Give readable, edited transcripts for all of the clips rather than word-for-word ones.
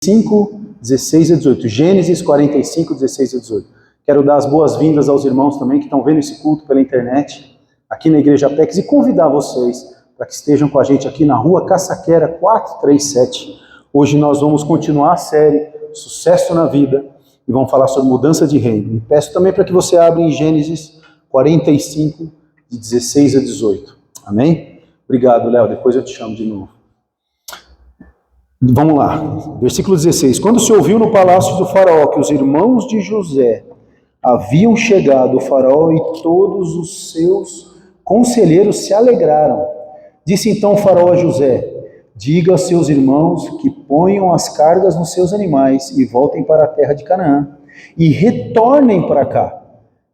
45, 16 a 18. Gênesis 45, 16 a 18. Quero dar as boas-vindas aos irmãos também que estão vendo esse culto pela internet, aqui na Igreja Apex, e convidar vocês para que estejam com a gente aqui na rua Caçaquera 437. Hoje nós vamos continuar a série Sucesso na Vida e vamos falar sobre mudança de reino. E peço também para que você abra em Gênesis 45, de 16 a 18. Amém? Obrigado, Léo. Depois eu te chamo de novo. Vamos lá, versículo 16. Quando se ouviu no palácio do faraó que os irmãos de José haviam chegado, o faraó e todos os seus conselheiros se alegraram. Disse então o faraó a José: diga aos seus irmãos que ponham as cargas nos seus animais e voltem para a terra de Canaã, e retornem para cá,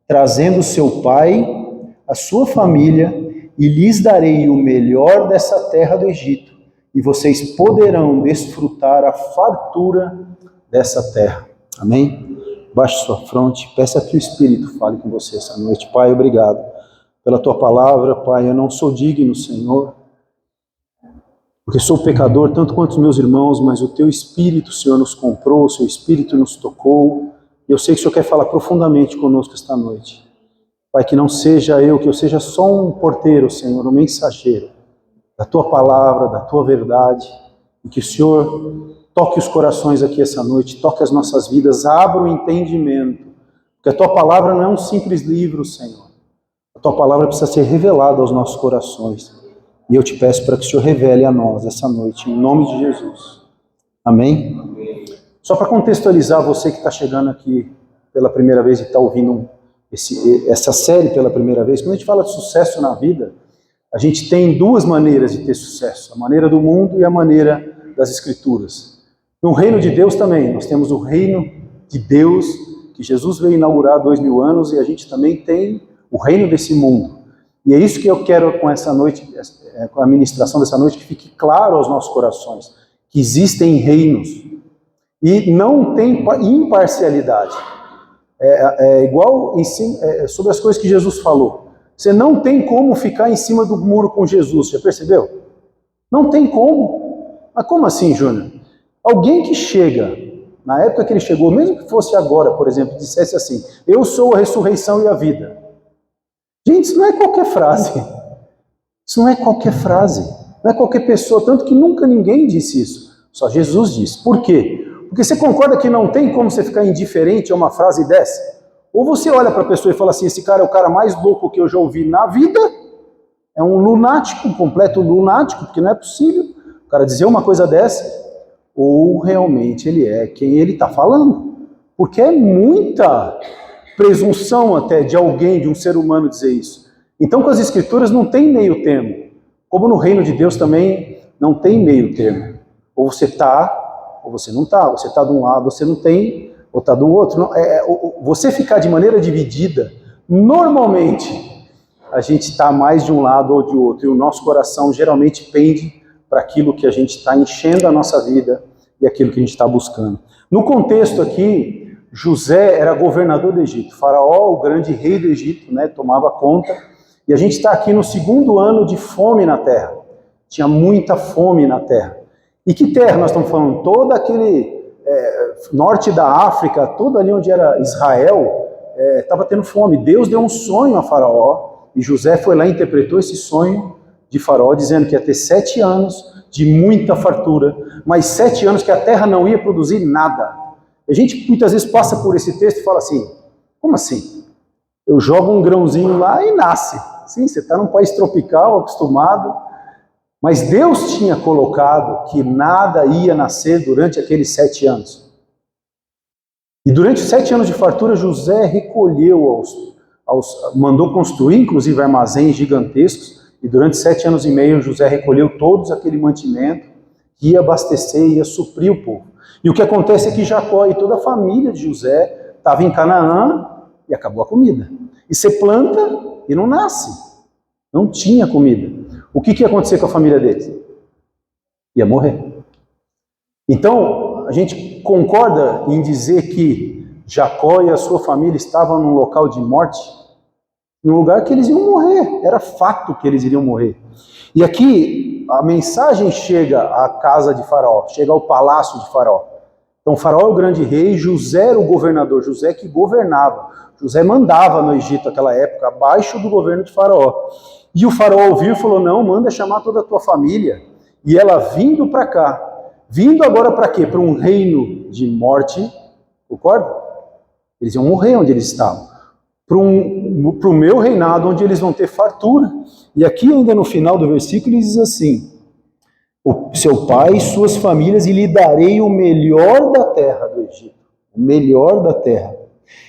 trazendo seu pai, a sua família, e lhes darei o melhor dessa terra do Egito, e vocês poderão desfrutar a fartura dessa terra. Amém? Baixe sua fronte, peça que o Espírito fale com você essa noite. Pai, obrigado pela tua palavra. Pai, eu não sou digno, Senhor, porque sou pecador, tanto quanto os meus irmãos, mas o teu Espírito, Senhor, nos comprou, o seu Espírito nos tocou, e eu sei que o Senhor quer falar profundamente conosco esta noite. Pai, que não seja eu, que eu seja só um porteiro, Senhor, um mensageiro da tua palavra, da tua verdade, e que o Senhor toque os corações aqui essa noite, toque as nossas vidas, abra o entendimento, porque a tua palavra não é um simples livro, Senhor. A tua palavra precisa ser revelada aos nossos corações, e eu te peço para que o Senhor revele a nós essa noite, em nome de Jesus. Amém? Amém. Só para contextualizar você que está chegando aqui pela primeira vez e está ouvindo essa série pela primeira vez, quando a gente fala de sucesso na vida, a gente tem duas maneiras de ter sucesso, a maneira do mundo e a maneira das Escrituras. No reino de Deus também, nós temos o reino de Deus, que Jesus veio inaugurar há 2000 anos, e a gente também tem o reino desse mundo. E é isso que eu quero com essa noite, com a ministração dessa noite, que fique claro aos nossos corações, que existem reinos, e não tem imparcialidade. Igual sobre as coisas que Jesus falou. Você não tem como ficar em cima do muro com Jesus, já percebeu? Não tem como. Mas como assim, Júnior? Alguém que chega, na época que ele chegou, mesmo que fosse agora, por exemplo, dissesse assim: eu sou a ressurreição e a vida. Gente, isso não é qualquer frase. Isso não é qualquer frase. Não é qualquer pessoa, tanto que nunca ninguém disse isso. Só Jesus disse. Por quê? Porque você concorda que não tem como você ficar indiferente a uma frase dessa? Ou você olha para a pessoa e fala assim: esse cara é o cara mais louco que eu já ouvi na vida, é um lunático, um completo lunático, porque não é possível o cara dizer uma coisa dessa, ou realmente ele é quem ele está falando. Porque é muita presunção até de alguém, de um ser humano dizer isso. Então com as Escrituras não tem meio termo, como no reino de Deus também não tem meio termo. Ou você está, ou você não está, você está de um lado, você não tem, ou está do outro. Não, você ficar de maneira dividida, normalmente a gente está mais de um lado ou de outro, e o nosso coração geralmente pende para aquilo que a gente está enchendo a nossa vida e aquilo que a gente está buscando. No contexto aqui, José era governador do Egito, Faraó, o grande rei do Egito, né, tomava conta, e a gente está aqui no segundo ano de fome na terra. Tinha muita fome na terra. E que terra nós estamos falando? Todo aquele norte da África, todo ali onde era Israel, estava tendo fome. Deus deu um sonho a Faraó, e José foi lá e interpretou esse sonho de Faraó, dizendo que ia ter 7 anos de muita fartura, mas 7 anos que a terra não ia produzir nada. A gente muitas vezes passa por esse texto e fala assim: como assim? Eu jogo um grãozinho lá e nasce. Sim, você está num país tropical, acostumado, mas Deus tinha colocado que nada ia nascer durante aqueles 7 anos. E durante os 7 anos de fartura, José recolheu, mandou construir, inclusive, armazéns gigantescos, e durante 7 anos e meio, José recolheu todos aquele mantimento que ia abastecer, ia suprir o povo. E o que acontece é que Jacó e toda a família de José estava em Canaã e acabou a comida. E você planta e não nasce. Não tinha comida. O que ia acontecer com a família deles? Ia morrer. Então, a gente concorda em dizer que Jacó e a sua família estavam num local de morte, num lugar que eles iam morrer. Era fato que eles iriam morrer. E aqui a mensagem chega à casa de Faraó, chega ao palácio de Faraó. Então o faraó é o grande rei, José era o governador, José que governava. José mandava no Egito naquela época, abaixo do governo de faraó. E o faraó ouviu e falou, não, manda chamar toda a tua família. E ela vindo para cá. Vindo agora para quê? Para um reino de morte, concorda? Eles iam morrer onde eles estavam. Para o meu reinado, onde eles vão ter fartura. E aqui ainda no final do versículo ele diz assim, o seu pai e suas famílias, e lhe darei o melhor da terra do Egito. O melhor da terra.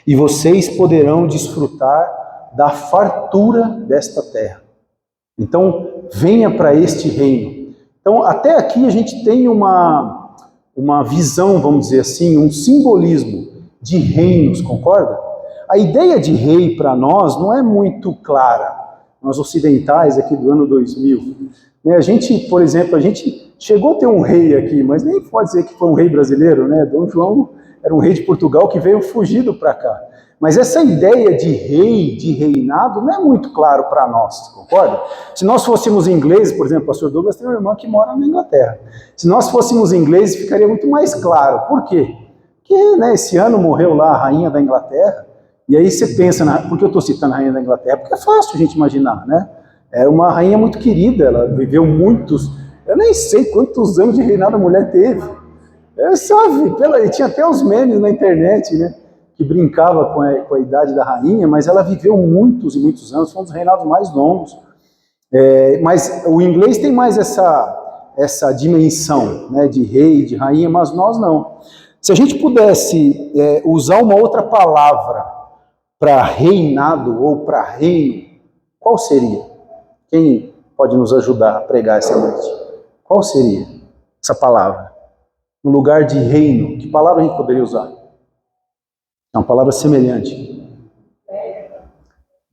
E vocês poderão desfrutar da fartura desta terra. Então, venha para este reino. Então, até aqui a gente tem uma visão, vamos dizer assim, um simbolismo de reinos, concorda? A ideia de rei para nós não é muito clara, nós ocidentais aqui do ano 2000. A gente, por exemplo, a gente chegou a ter um rei aqui, mas nem pode dizer que foi um rei brasileiro, né? Dom João era um rei de Portugal que veio fugido para cá. Mas essa ideia de rei, de reinado, não é muito claro para nós, concorda? Se nós fôssemos ingleses, por exemplo, o pastor Douglas tem uma irmã que mora na Inglaterra. Se nós fôssemos ingleses, ficaria muito mais claro. Por quê? Porque esse ano morreu lá a rainha da Inglaterra, e aí você pensa, por que eu estou citando a rainha da Inglaterra? Porque é fácil a gente imaginar, né? Era uma rainha muito querida, ela viveu muitos, eu nem sei quantos anos de reinado a mulher teve. E tinha até os memes na internet, né? Que brincava com a idade da rainha, mas ela viveu muitos e muitos anos, foi um dos reinados mais longos. Mas o inglês tem mais essa dimensão, né, de rei, de rainha, mas nós não. Se a gente pudesse usar uma outra palavra para reinado ou para reino, qual seria? Quem pode nos ajudar a pregar essa noite? Qual seria essa palavra? No lugar de reino, que palavra a gente poderia usar? É uma palavra semelhante.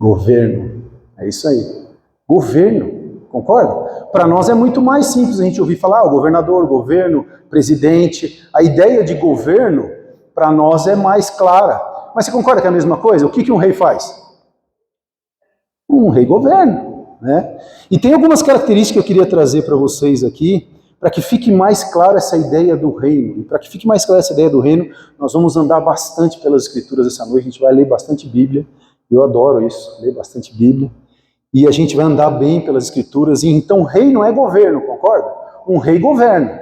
Governo. É isso aí. Governo. Concorda? Para nós é muito mais simples a gente ouvir falar o governador, governo, presidente. A ideia de governo, para nós, é mais clara. Mas você concorda que é a mesma coisa? O que um rei faz? Um rei governa. Né? E tem algumas características que eu queria trazer para vocês aqui, para que fique mais clara essa ideia do reino. E para que fique mais clara essa ideia do reino, nós vamos andar bastante pelas escrituras essa noite, a gente vai ler bastante Bíblia, eu adoro isso, ler bastante Bíblia, e a gente vai andar bem pelas escrituras, e então rei não é governo, concorda? Um rei governa.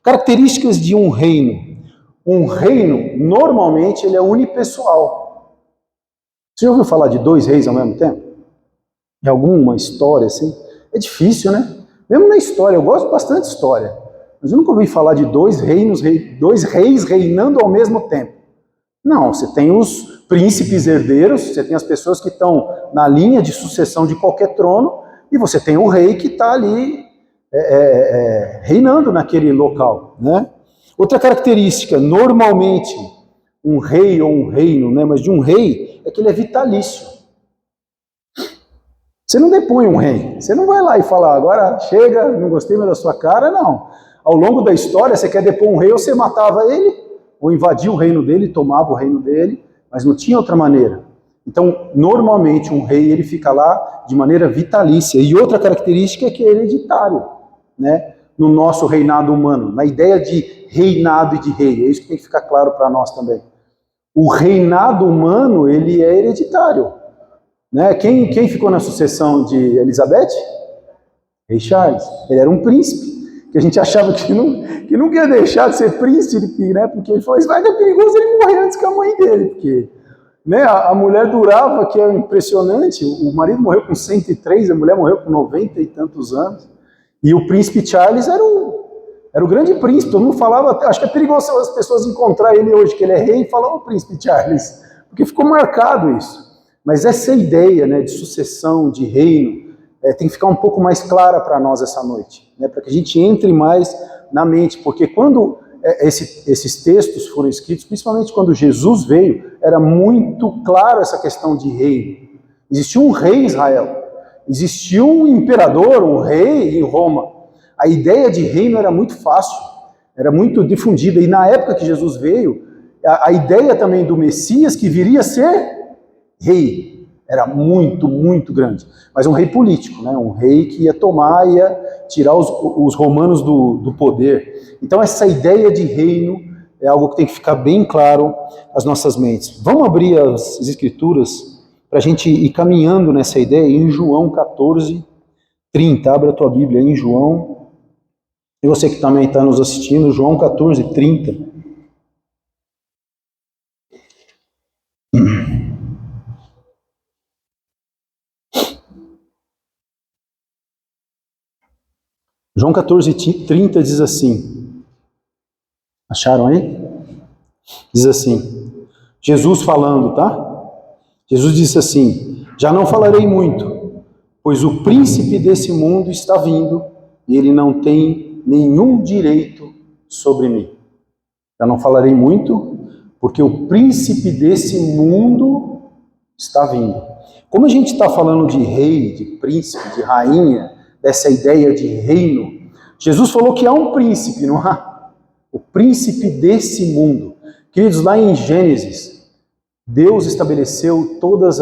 Características de um reino. Um reino, normalmente, ele é unipessoal. Você já ouviu falar de 2 reis ao mesmo tempo? Em alguma história assim? É difícil, né? Mesmo na história, eu gosto bastante de história, mas eu nunca ouvi falar de 2 reis reinando ao mesmo tempo. Não, você tem os príncipes herdeiros, você tem as pessoas que estão na linha de sucessão de qualquer trono, e você tem o rei que está ali reinando naquele local, né? Outra característica, normalmente, um rei ou um reino, né, mas de um rei, é que ele é vitalício. Você não depõe um rei, você não vai lá e fala, agora chega, não gostei mais da sua cara, não. Ao longo da história, você quer depor um rei, ou você matava ele, ou invadia o reino dele, tomava o reino dele, mas não tinha outra maneira. Então, normalmente, um rei, ele fica lá de maneira vitalícia. E outra característica é que é hereditário, né? No nosso reinado humano, na ideia de reinado e de rei, é isso que tem que ficar claro para nós também. O reinado humano, ele é hereditário. Né? Quem ficou na sucessão de Elizabeth? Rei Charles. Ele era um príncipe, que a gente achava que nunca ia deixar de ser príncipe, né? Porque ele falou, isso vai ser perigoso ele morrer antes que a mãe dele, porque né, a mulher durava, que é impressionante, o marido morreu com 103, a mulher morreu com 90 e tantos anos, e o príncipe Charles era o grande príncipe, todo mundo falava, acho que é perigoso as pessoas encontrarem ele hoje, que ele é rei, e falar, príncipe Charles, porque ficou marcado isso. Mas essa ideia, né, de sucessão, de reino, tem que ficar um pouco mais clara para nós essa noite, né, para que a gente entre mais na mente, porque quando esses textos foram escritos, principalmente quando Jesus veio, era muito claro essa questão de reino. Existia um rei em Israel, existia um imperador, um rei em Roma. A ideia de reino era muito fácil, era muito difundida, e na época que Jesus veio, a ideia também do Messias, que viria a ser rei, era muito, muito grande, mas um rei político, né? Um rei que ia tomar, ia tirar os romanos do poder. Então essa ideia de reino é algo que tem que ficar bem claro às nossas mentes. Vamos abrir as Escrituras para a gente ir caminhando nessa ideia em João 14, 30. Abra a tua Bíblia em João. E você que também está nos assistindo, João 14, 30. João 14, 30 diz assim. Acharam aí? Diz assim. Jesus falando, tá? Jesus disse assim: já não falarei muito, pois o príncipe desse mundo está vindo e ele não tem nenhum direito sobre mim. Já não falarei muito, porque o príncipe desse mundo está vindo. Como a gente está falando de rei, de príncipe, de rainha, dessa ideia de reino, Jesus falou que há um príncipe, não há? O príncipe desse mundo. Queridos, lá em Gênesis, Deus estabeleceu todas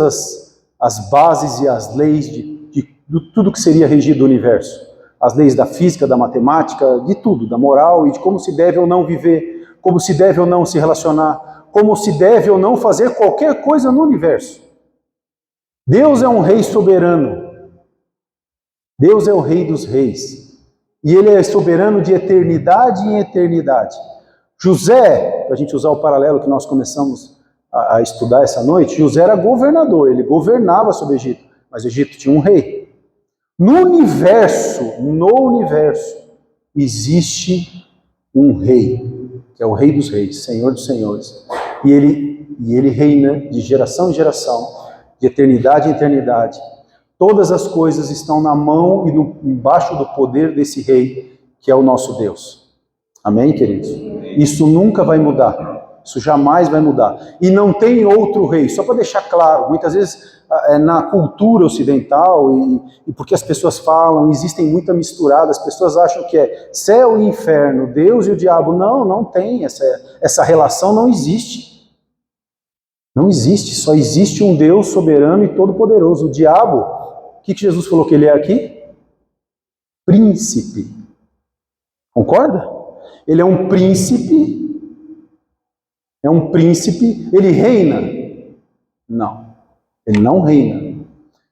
as bases e as leis de tudo que seria regido o universo. As leis da física, da matemática, de tudo, da moral e de como se deve ou não viver, como se deve ou não se relacionar, como se deve ou não fazer qualquer coisa no universo. Deus é um rei soberano. Deus é o rei dos reis. E ele é soberano de eternidade em eternidade. José, para a gente usar o paralelo que nós começamos a estudar essa noite, José era governador, ele governava sobre o Egito, mas o Egito tinha um rei. No universo, existe um rei, que é o rei dos reis, Senhor dos senhores. E ele reina de geração em geração, de eternidade em eternidade. Todas as coisas estão na mão e embaixo do poder desse rei, que é o nosso Deus. Amém, queridos? Isso nunca vai mudar. Isso jamais vai mudar. E não tem outro rei. Só para deixar claro, muitas vezes na cultura ocidental, e porque as pessoas falam, existem muita misturada, as pessoas acham que é céu e inferno, Deus e o diabo. Não, não tem. Essa relação não existe. Não existe. Só existe um Deus soberano e todo-poderoso. O diabo, o que Jesus falou que ele é aqui? Príncipe. Concorda? Ele é um príncipe. É um príncipe. Ele reina? Não. Ele não reina.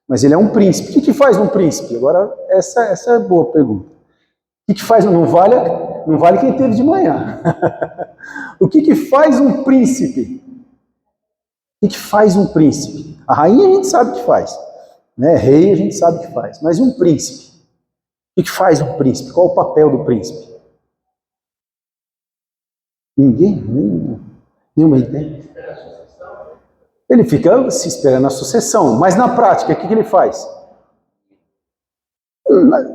Mas ele é um príncipe. O que faz um príncipe? Agora, essa é boa pergunta. O que faz? Não vale quem teve de manhã. O que faz um príncipe? O que faz um príncipe? A rainha a gente sabe o que faz. Né? Rei a gente sabe o que faz. Mas e um príncipe? O que faz um príncipe? Qual o papel do príncipe? Ninguém? Nenhuma ideia. Ele fica se esperando a sucessão. Mas na prática, o que ele faz?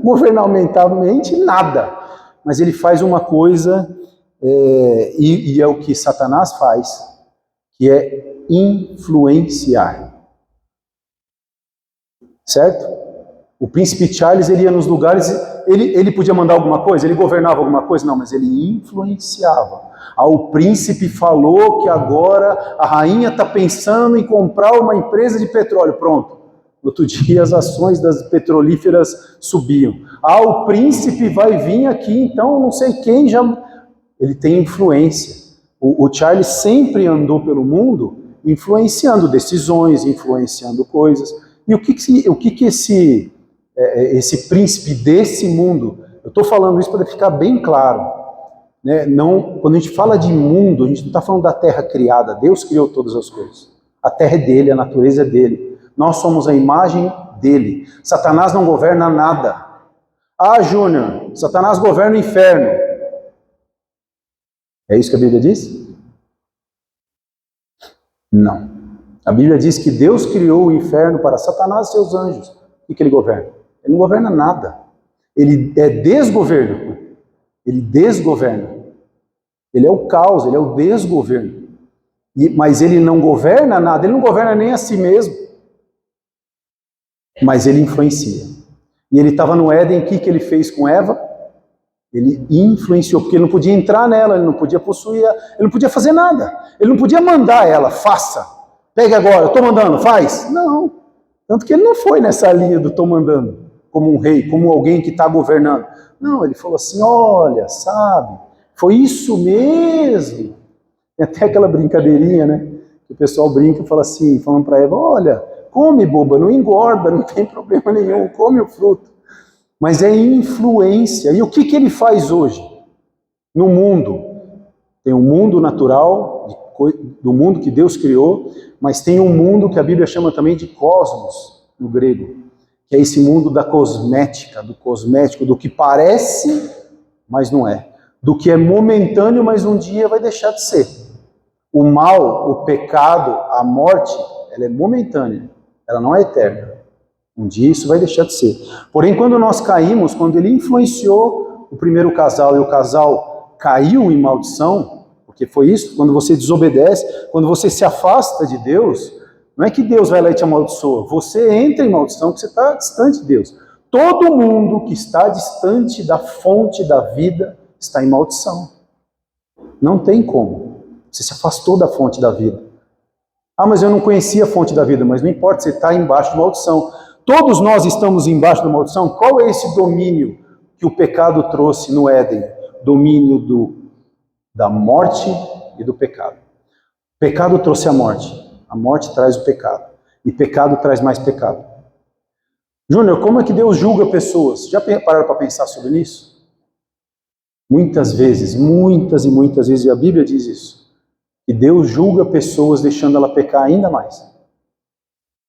Governamentalmente, nada. Mas ele faz uma coisa, e é o que Satanás faz, que é influenciar. Certo? O príncipe Charles, ele ia nos lugares, ele podia mandar alguma coisa, ele governava alguma coisa? Não, mas ele influenciava. O príncipe falou que agora a rainha está pensando em comprar uma empresa de petróleo. Pronto. No outro dia as ações das petrolíferas subiam. O príncipe vai vir aqui, então não sei quem já... Ele tem influência. O Charles sempre andou pelo mundo influenciando decisões, influenciando coisas. E o que esse príncipe desse mundo... Eu estou falando isso para ficar bem claro. Né? Não, quando a gente fala de mundo, a gente não está falando da terra criada. Deus criou todas as coisas. A terra é dele, a natureza é dele. Nós somos a imagem dele. Satanás não governa nada. Júnior, Satanás governa o inferno. É isso que a Bíblia diz? Não. A Bíblia diz que Deus criou o inferno para Satanás e seus anjos. O que ele governa? Ele não governa nada. Ele é desgoverno. Ele desgoverna. Ele é o caos, ele é o desgoverno. Mas ele não governa nada, ele não governa nem a si mesmo. Mas ele influencia. E ele estava no Éden, o que ele fez com Eva? Ele influenciou, porque ele não podia entrar nela, ele não podia possuir, ele não podia fazer nada. Ele não podia mandar ela, faça. Pegue agora, eu estou mandando, faz. Não. Tanto que ele não foi nessa linha do estou mandando, como um rei, como alguém que está governando. Não, ele falou assim, olha, sabe, foi isso mesmo. Tem até aquela brincadeirinha, né? Que o pessoal brinca e fala assim, falando para Eva, olha, come, boba, não engorda, não tem problema nenhum, come o fruto. Mas é influência. E o que ele faz hoje? No mundo. Tem um mundo natural, do mundo que Deus criou, mas tem um mundo que a Bíblia chama também de cosmos, no grego, que é esse mundo da cosmética, do cosmético, do que parece, mas não é. Do que é momentâneo, mas um dia vai deixar de ser. O mal, o pecado, a morte, ela é momentânea, ela não é eterna. Um dia isso vai deixar de ser. Porém, quando nós caímos, quando ele influenciou o primeiro casal e o casal caiu em maldição, porque foi isso, quando você desobedece, quando você se afasta de Deus, não é que Deus vai lá e te amaldiçoa, você entra em maldição porque você está distante de Deus. Todo mundo que está distante da fonte da vida está em maldição. Não tem como. Você se afastou da fonte da vida. Ah, mas eu não conhecia a fonte da vida, mas não importa, você está embaixo de maldição. Todos nós estamos embaixo da maldição. Qual é esse domínio que o pecado trouxe no Éden? Domínio da morte e do pecado. O pecado trouxe a morte traz o pecado, e pecado traz mais pecado. Júnior, como é que Deus julga pessoas? Já pararam para pensar sobre isso? Muitas vezes, muitas e muitas vezes, e a Bíblia diz isso, que Deus julga pessoas deixando ela pecar ainda mais.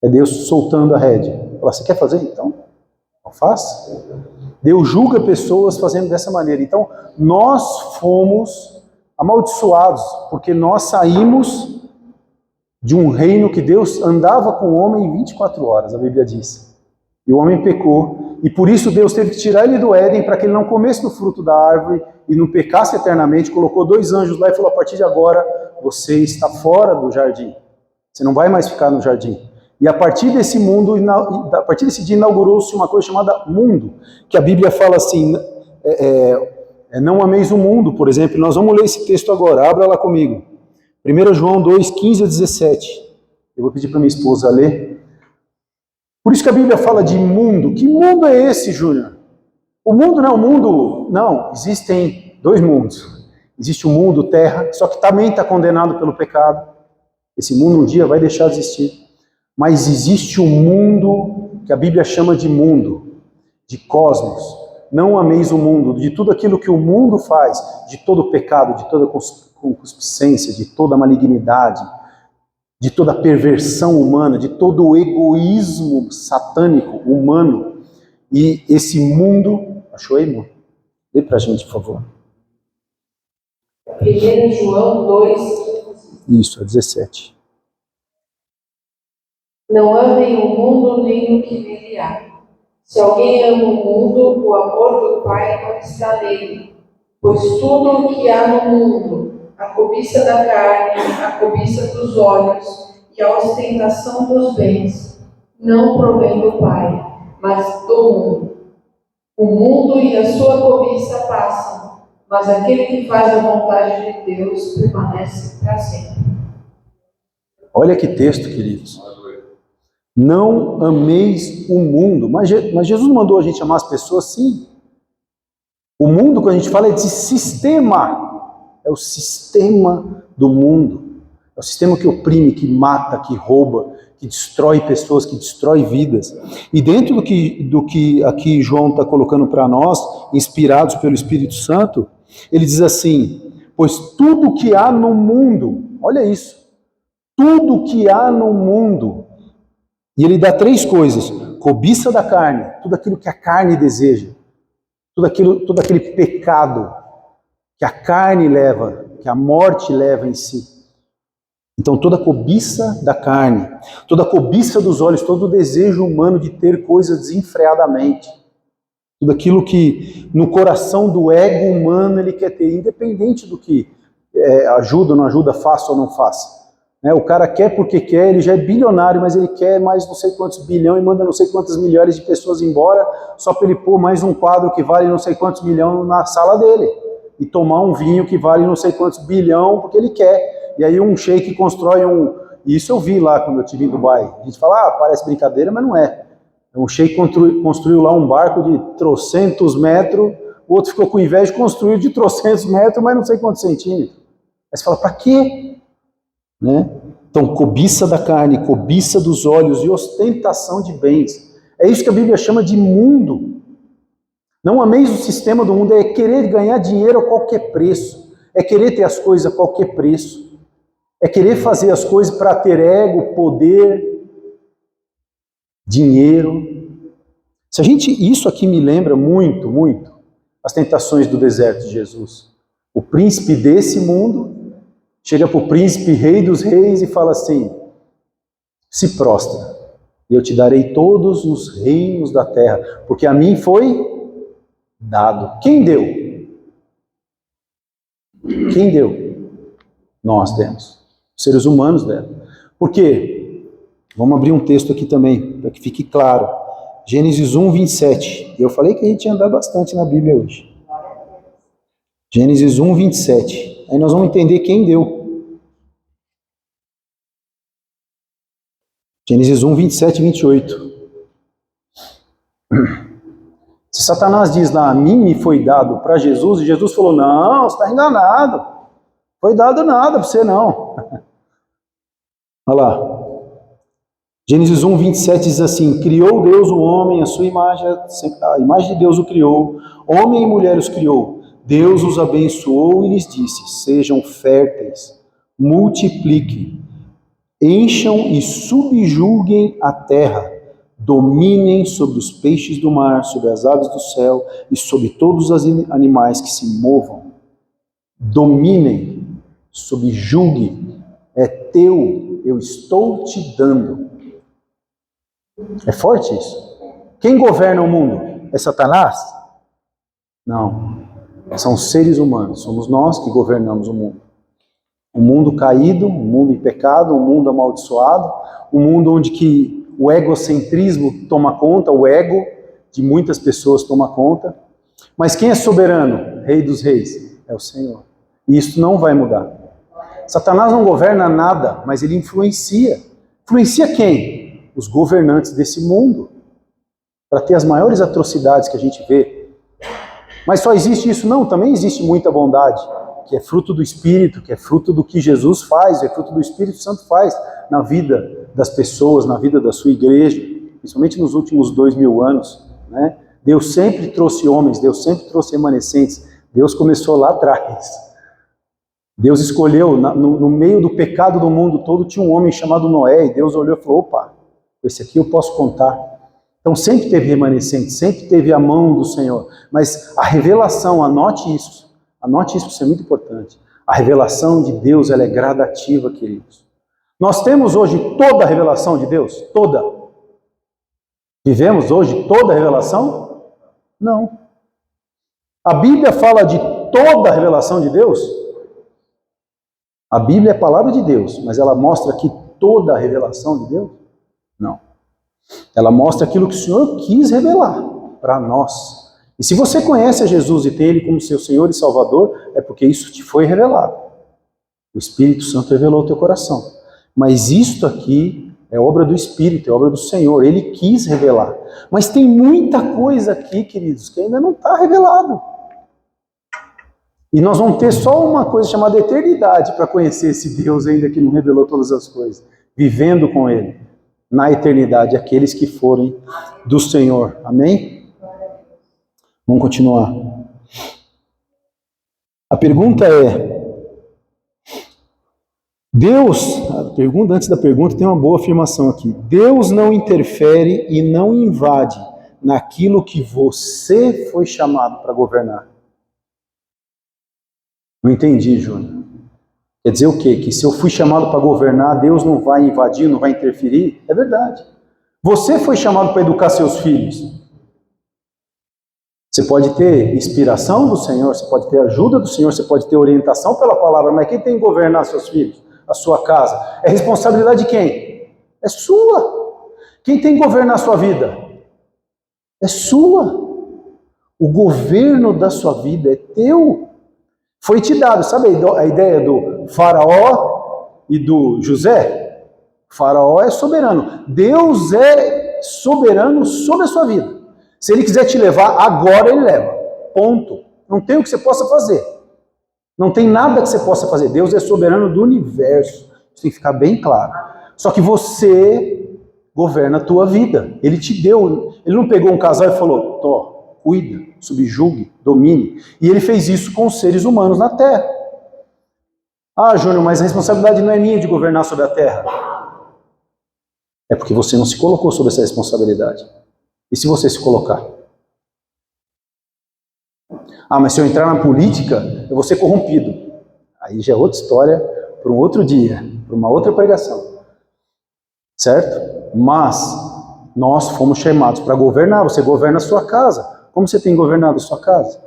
É Deus soltando a rédea. Fala, você quer fazer? Então, não faça. Deus julga pessoas fazendo dessa maneira. Então, nós fomos amaldiçoados, porque nós saímos de um reino que Deus andava com o homem 24 horas, a Bíblia diz. E o homem pecou, e por isso Deus teve que tirar ele do Éden, para que ele não comesse do fruto da árvore e não pecasse eternamente. Colocou 2 anjos lá e falou, a partir de agora, você está fora do jardim. Você não vai mais ficar no jardim. E a partir desse mundo, a partir desse dia inaugurou-se uma coisa chamada mundo, que a Bíblia fala assim, não ameis o mundo, por exemplo. Nós vamos ler esse texto agora, abra lá comigo. 1 João 2, 15 a 17. Eu vou pedir para minha esposa ler. Por isso que a Bíblia fala de mundo. Que mundo é esse, Júnior? O mundo não é o mundo... Não, existem 2 mundos. Existe o mundo, terra, só que também está condenado pelo pecado. Esse mundo um dia vai deixar de existir. Mas existe um mundo que a Bíblia chama de mundo, de cosmos. Não ameis o mundo, de tudo aquilo que o mundo faz, de todo o pecado, de toda concupiscência, de toda a malignidade, de toda a perversão humana, de todo o egoísmo satânico humano. E esse mundo... Achou aí, amor? Lê pra gente, por favor. 1 João 2, 15. Isso, é 17. Não amem o mundo nem o que nele há. Se alguém ama o mundo, o amor do Pai não está nele. Pois tudo o que há no mundo, a cobiça da carne, a cobiça dos olhos e a ostentação dos bens, não provém do Pai, mas do mundo. O mundo e a sua cobiça passam, mas aquele que faz a vontade de Deus permanece para sempre. Olha que texto, queridos. Não ameis o mundo. Mas Jesus mandou a gente amar as pessoas, sim. O mundo, quando a gente fala, é de sistema. É o sistema do mundo. É o sistema que oprime, que mata, que rouba, que destrói pessoas, que destrói vidas. E dentro do que aqui João está colocando para nós, inspirados pelo Espírito Santo, ele diz assim, pois tudo que há no mundo, olha isso, tudo que há no mundo, e ele dá 3 coisas, cobiça da carne, tudo aquilo que a carne deseja, todo aquele pecado que a carne leva, que a morte leva em si. Então toda a cobiça da carne, toda a cobiça dos olhos, todo o desejo humano de ter coisas desenfreadamente, tudo aquilo que no coração do ego humano ele quer ter, independente do que ajuda ou não ajuda, faça ou não faça. O cara quer porque quer, ele já é bilionário, mas ele quer mais não sei quantos bilhões e manda não sei quantas milhares de pessoas embora só para ele pôr mais um quadro que vale não sei quantos milhões na sala dele e tomar um vinho que vale não sei quantos bilhões porque ele quer. E aí um sheik constrói Isso eu vi lá quando eu estive em Dubai. A gente fala, parece brincadeira, mas não é. Um sheik construiu lá um barco de trocentos metros, o outro ficou com inveja e construiu de trocentos metros, mas não sei quantos centímetros. Aí você fala, para quê? Né? Então, cobiça da carne, cobiça dos olhos e ostentação de bens. É isso que a Bíblia chama de mundo. Não ameis o sistema do mundo, é querer ganhar dinheiro a qualquer preço. É querer ter as coisas a qualquer preço. É querer fazer as coisas para ter ego, poder, dinheiro. Isso aqui me lembra muito, muito as tentações do deserto de Jesus. O príncipe desse mundo chega para o príncipe rei dos reis e fala assim, se prostra, e eu te darei todos os reinos da terra, porque a mim foi dado. Quem deu? Quem deu? Nós demos. Os seres humanos deram. Por quê? Vamos abrir um texto aqui também, para que fique claro. Gênesis 1, 27. Eu falei que a gente ia andar bastante na Bíblia hoje. Gênesis 1, 27. Aí nós vamos entender quem deu. Gênesis 1, 27 e 28. Se Satanás diz lá, a mim me foi dado para Jesus, e Jesus falou, não, você está enganado. Foi dado nada para você não. Olha lá. Gênesis 1, 27 diz assim, criou Deus o homem, a sua imagem, a imagem de Deus o criou, homem e mulher os criou. Deus os abençoou e lhes disse, sejam férteis, multipliquem, encham e subjuguem a terra, dominem sobre os peixes do mar, sobre as aves do céu e sobre todos os animais que se movam. Dominem, subjugue, é teu, eu estou te dando. É forte isso. Quem governa o mundo? É Satanás? Não. São seres humanos, somos nós que governamos o mundo. Um mundo caído, um mundo em pecado, um mundo amaldiçoado, um mundo onde que o egocentrismo toma conta, o ego de muitas pessoas toma conta. Mas quem é soberano? Rei dos reis? É o Senhor. E isso não vai mudar. Satanás não governa nada, mas ele influencia. Influencia quem? Os governantes desse mundo. Para ter as maiores atrocidades que a gente vê. Mas só existe isso? Não, também existe muita bondade, que é fruto do Espírito, que é fruto do que Jesus faz, é fruto do Espírito Santo faz na vida das pessoas, na vida da sua igreja, principalmente nos últimos 2000 anos. Né? Deus sempre trouxe homens, Deus sempre trouxe remanescentes, Deus começou lá atrás. Deus escolheu, no meio do pecado do mundo todo, tinha um homem chamado Noé, e Deus olhou e falou, opa, esse aqui eu posso contar. Então sempre teve remanescente, sempre teve a mão do Senhor. Mas a revelação, anote isso é muito importante. A revelação de Deus, ela é gradativa, queridos. Nós temos hoje toda a revelação de Deus? Toda. Vivemos hoje toda a revelação? Não. A Bíblia fala de toda a revelação de Deus? A Bíblia é a palavra de Deus, mas ela mostra aqui toda a revelação de Deus? Não. Ela mostra aquilo que o Senhor quis revelar para nós. E se você conhece a Jesus e tem Ele como seu Senhor e Salvador, é porque isso te foi revelado. O Espírito Santo revelou o teu coração. Mas isto aqui é obra do Espírito, é obra do Senhor. Ele quis revelar. Mas tem muita coisa aqui, queridos, que ainda não está revelado. E nós vamos ter só uma coisa chamada eternidade para conhecer esse Deus ainda que não revelou todas as coisas. Vivendo com Ele. Na eternidade, aqueles que forem do Senhor. Amém? Vamos continuar. A pergunta é, antes da pergunta, tem uma boa afirmação aqui. Deus não interfere e não invade naquilo que você foi chamado para governar. Não entendi, Júnior. Quer dizer o quê? Que se eu fui chamado para governar, Deus não vai invadir, não vai interferir? É verdade. Você foi chamado para educar seus filhos. Você pode ter inspiração do Senhor, você pode ter ajuda do Senhor, você pode ter orientação pela palavra, mas quem tem que governar seus filhos? A sua casa. É responsabilidade de quem? É sua. Quem tem que governar a sua vida? É sua. O governo da sua vida é teu. Foi te dado, sabe a ideia do faraó e do José? O faraó é soberano. Deus é soberano sobre a sua vida. Se ele quiser te levar, agora ele leva. Ponto. Não tem o que você possa fazer. Não tem nada que você possa fazer. Deus é soberano do universo. Isso tem que ficar bem claro. Só que você governa a tua vida. Ele te deu. Ele não pegou um casal e falou, Tó, cuida, subjugue, domine. E ele fez isso com os seres humanos na Terra. Ah, Júnior, mas a responsabilidade não é minha de governar sobre a Terra. É porque você não se colocou sobre essa responsabilidade. E se você se colocar? Ah, mas se eu entrar na política, eu vou ser corrompido. Aí já é outra história para um outro dia, para uma outra pregação. Certo? Mas nós fomos chamados para governar. Você governa a sua casa. Como você tem governado a sua casa?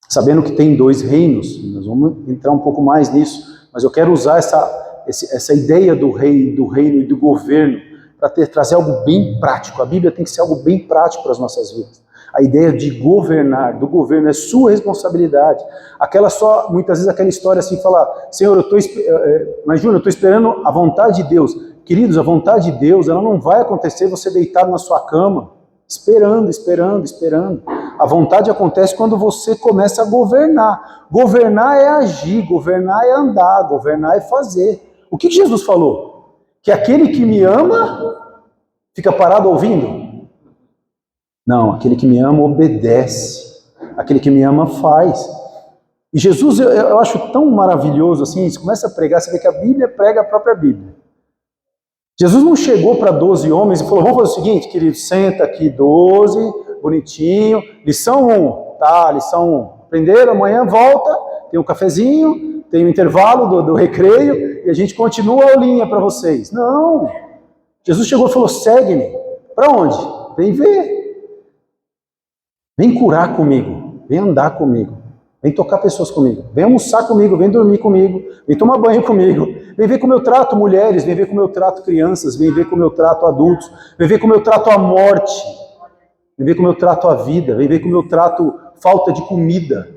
Sabendo que tem 2 reinos. Nós vamos entrar um pouco mais nisso. Mas eu quero usar essa ideia do reino e do governo para trazer algo bem prático. A Bíblia tem que ser algo bem prático para as nossas vidas. A ideia de governar, do governo, é sua responsabilidade. Muitas vezes aquela história assim, falar, Senhor, mas Júnior, eu estou esperando a vontade de Deus. Queridos, a vontade de Deus, ela não vai acontecer você deitado na sua cama, esperando. A vontade acontece quando você começa a governar. Governar é agir, governar é andar, governar é fazer. O que Jesus falou? Que aquele que me ama fica parado ouvindo? Não, aquele que me ama obedece. Aquele que me ama faz. E Jesus, eu acho tão maravilhoso assim, você começa a pregar, você vê que a Bíblia prega a própria Bíblia. Jesus não chegou para 12 homens e falou, vamos fazer o seguinte, querido, senta aqui 12, bonitinho, lição 1, tá, lição 1. Aprenderam, amanhã volta, tem um cafezinho, tem um intervalo do recreio, e a gente continua a aulinha para vocês. Não, Jesus chegou e falou, segue-me. Para onde? Vem ver. Vem curar comigo, vem andar comigo, vem tocar pessoas comigo, vem almoçar comigo, vem dormir comigo, vem tomar banho comigo, vem ver como eu trato mulheres, vem ver como eu trato crianças, vem ver como eu trato adultos, vem ver como eu trato a morte, vem ver como eu trato a vida, vem ver como eu trato falta de comida.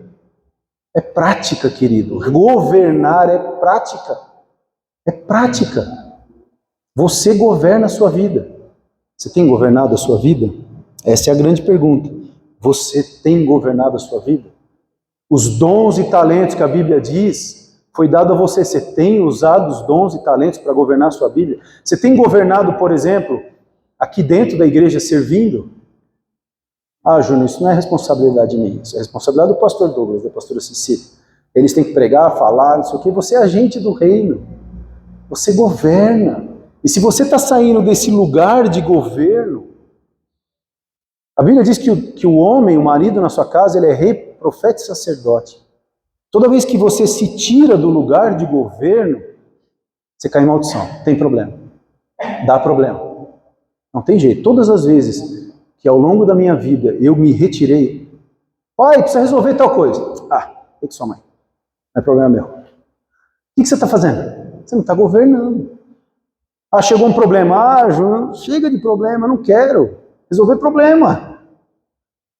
É prática, querido. Governar é prática. É prática. Você governa a sua vida. Você tem governado a sua vida? Essa é a grande pergunta. Você tem governado a sua vida? Os dons e talentos que a Bíblia diz, foi dado a você. Você tem usado os dons e talentos para governar a sua Bíblia? Você tem governado, por exemplo, aqui dentro da igreja servindo? Ah, Júnior, isso não é responsabilidade minha, isso é responsabilidade do pastor Douglas, da pastora Cecília. Eles têm que pregar, falar, não sei o quê. Você é agente do reino. Você governa. E se você está saindo desse lugar de governo, a Bíblia diz que o homem, o marido na sua casa, ele é rei, profeta e sacerdote. Toda vez que você se tira do lugar de governo, você cai em maldição. Tem problema. Dá problema. Não tem jeito. Todas as vezes que ao longo da minha vida eu me retirei, pai, precisa resolver tal coisa. Ah, é com sua mãe. Não é problema meu. O que você está fazendo? Você não está governando. Ah, chegou um problema. Ah, João, chega de problema, não quero. Resolver problema.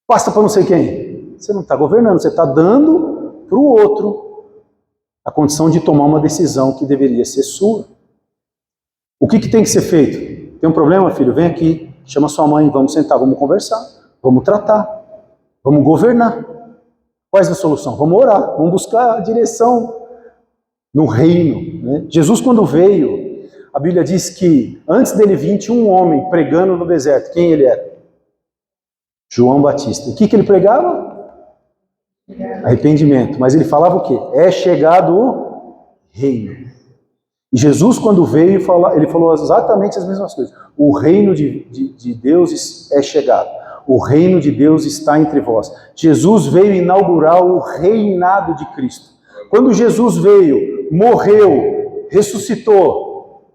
Passa para não sei quem. Você não está governando, você está dando para o outro a condição de tomar uma decisão que deveria ser sua. O que tem que ser feito? Tem um problema, filho? Vem aqui, chama sua mãe, vamos sentar, vamos conversar, vamos tratar, vamos governar. Qual é a solução? Vamos orar, vamos buscar a direção no reino. Né? Jesus, quando veio, a Bíblia diz que antes dele vir tinha um homem pregando no deserto. Quem ele era? João Batista. E o que ele pregava? Arrependimento. Mas ele falava o quê? É chegado o reino. E Jesus, quando veio, ele falou exatamente as mesmas coisas. O reino de Deus é chegado. O reino de Deus está entre vós. Jesus veio inaugurar o reinado de Cristo. Quando Jesus veio, morreu, ressuscitou,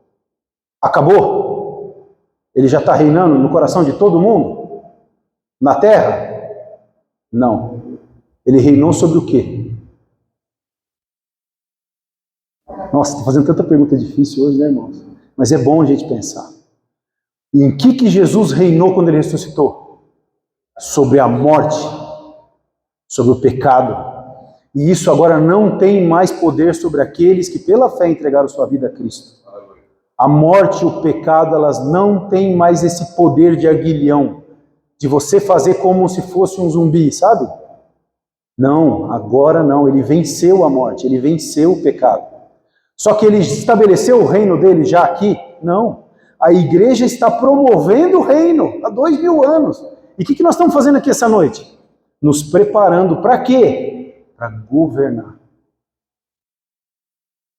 acabou? Ele já está reinando no coração de todo mundo? Na terra? Não. Ele reinou sobre o quê? Nossa, estou fazendo tanta pergunta difícil hoje, né, irmãos? Mas é bom a gente pensar. Em que Jesus reinou quando ele ressuscitou? Sobre a morte, sobre o pecado. E isso agora não tem mais poder sobre aqueles que pela fé entregaram sua vida a Cristo. A morte e o pecado, elas não têm mais esse poder de aguilhão, de você fazer como se fosse um zumbi, sabe? Não, agora não. Ele venceu a morte, ele venceu o pecado. Só que ele estabeleceu o reino dele já aqui? Não. A igreja está promovendo o reino há 2000 anos. E o que nós estamos fazendo aqui essa noite? Nos preparando para quê? Para governar.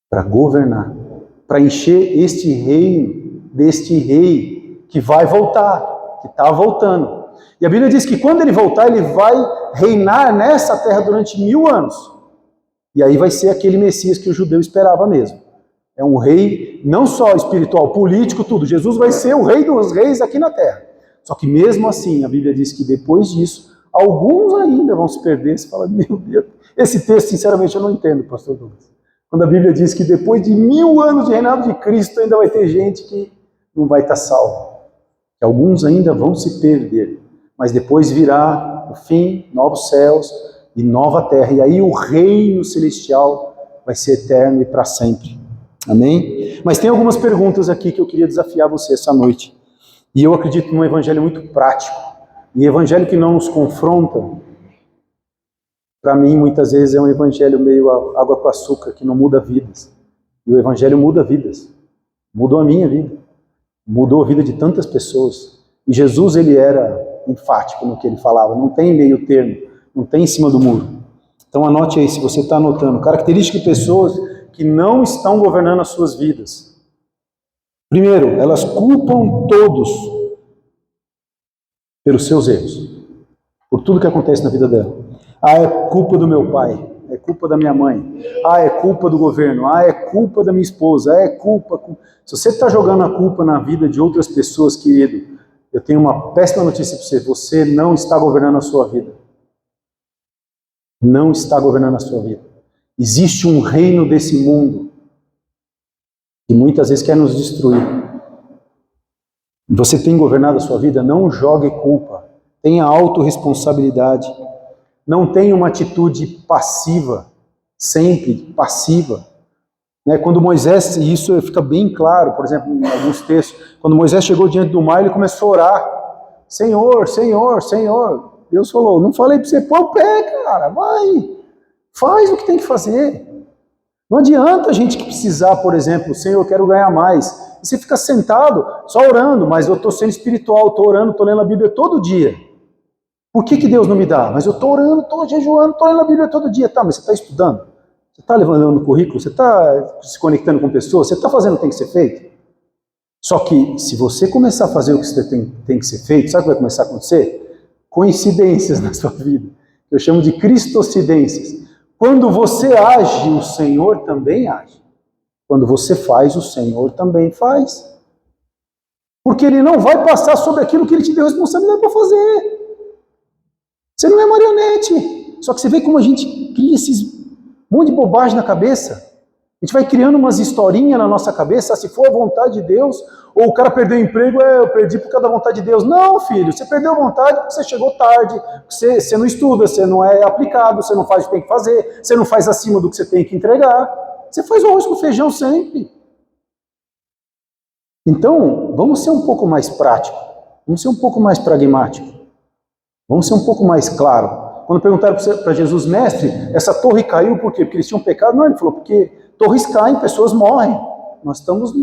Para governar. Para encher este reino, deste rei que vai voltar, que está voltando. E a Bíblia diz que quando ele voltar, ele vai reinar nessa terra durante 1000 anos. E aí vai ser aquele Messias que o judeu esperava mesmo. É um rei não só espiritual, político, tudo. Jesus vai ser o rei dos reis aqui na terra. Só que mesmo assim, a Bíblia diz que depois disso, alguns ainda vão se perder. Você fala, meu Deus, esse texto, sinceramente, eu não entendo, pastor Douglas. Quando a Bíblia diz que depois de 1000 anos de reinado de Cristo, ainda vai ter gente que não vai estar salvo. Que alguns ainda vão se perder. Mas depois virá o fim, novos céus e nova terra. E aí o reino celestial vai ser eterno e para sempre. Amém? Mas tem algumas perguntas aqui que eu queria desafiar você essa noite. E eu acredito num evangelho muito prático. E evangelho que não nos confronta, para mim, muitas vezes é um evangelho meio água com açúcar, que não muda vidas. E o evangelho muda vidas. Mudou a minha vida. Mudou a vida de tantas pessoas. E Jesus, ele era enfático no que ele falava. Não tem meio termo. Não tem em cima do muro. Então anote aí, se você está anotando. Características de pessoas que não estão governando as suas vidas. Primeiro, elas culpam todos pelos seus erros. Por tudo que acontece na vida dela. Ah, é culpa do meu pai. É culpa da minha mãe. Ah, é culpa do governo. Ah, é culpa da minha esposa. Ah, é culpa... Se você está jogando a culpa na vida de outras pessoas, querido, eu tenho uma péssima notícia para você. Você não está governando a sua vida. Não está governando a sua vida. Existe um reino desse mundo que muitas vezes quer nos destruir. Você tem governado a sua vida? Não jogue culpa. Tenha autorresponsabilidade. Não tenha uma atitude passiva, sempre passiva. Quando Moisés, e isso fica bem claro, por exemplo, em alguns textos, quando Moisés chegou diante do mar, ele começou a orar. Senhor, Senhor, Senhor. Deus falou, não falei para você pôr o pé, cara, vai. Faz o que tem que fazer. Não adianta a gente que precisar, por exemplo, Senhor, eu quero ganhar mais. E você fica sentado, só orando, mas eu estou sendo espiritual, estou orando, estou lendo a Bíblia todo dia. Por que Deus não me dá? Mas eu estou orando, estou jejuando, estou lendo a Bíblia todo dia. Tá, mas você está estudando? Você está levantando o currículo? Você está se conectando com pessoas? Você está fazendo o que tem que ser feito? Só que se você começar a fazer o que você tem que ser feito, sabe o que vai começar a acontecer? Coincidências na sua vida. Eu chamo de cristocidências. Quando você age, o Senhor também age. Quando você faz, o Senhor também faz. Porque Ele não vai passar sobre aquilo que Ele te deu responsabilidade para fazer. Você não é marionete. Só que você vê como a gente cria esses monte de bobagem na cabeça. A gente vai criando umas historinhas na nossa cabeça, se for a vontade de Deus, ou o cara perdeu o emprego, eu perdi por causa da vontade de Deus. Não, filho, você perdeu a vontade porque você chegou tarde, você não estuda, você não é aplicado, você não faz o que tem que fazer, você não faz acima do que você tem que entregar. Você faz o arroz com feijão sempre. Então, vamos ser um pouco mais prático, vamos ser um pouco mais pragmático. Vamos ser um pouco mais claro. Quando perguntaram para Jesus, mestre, essa torre caiu por quê? Porque eles tinham pecado? Não, ele falou, porque torres caem, pessoas morrem. Nós estamos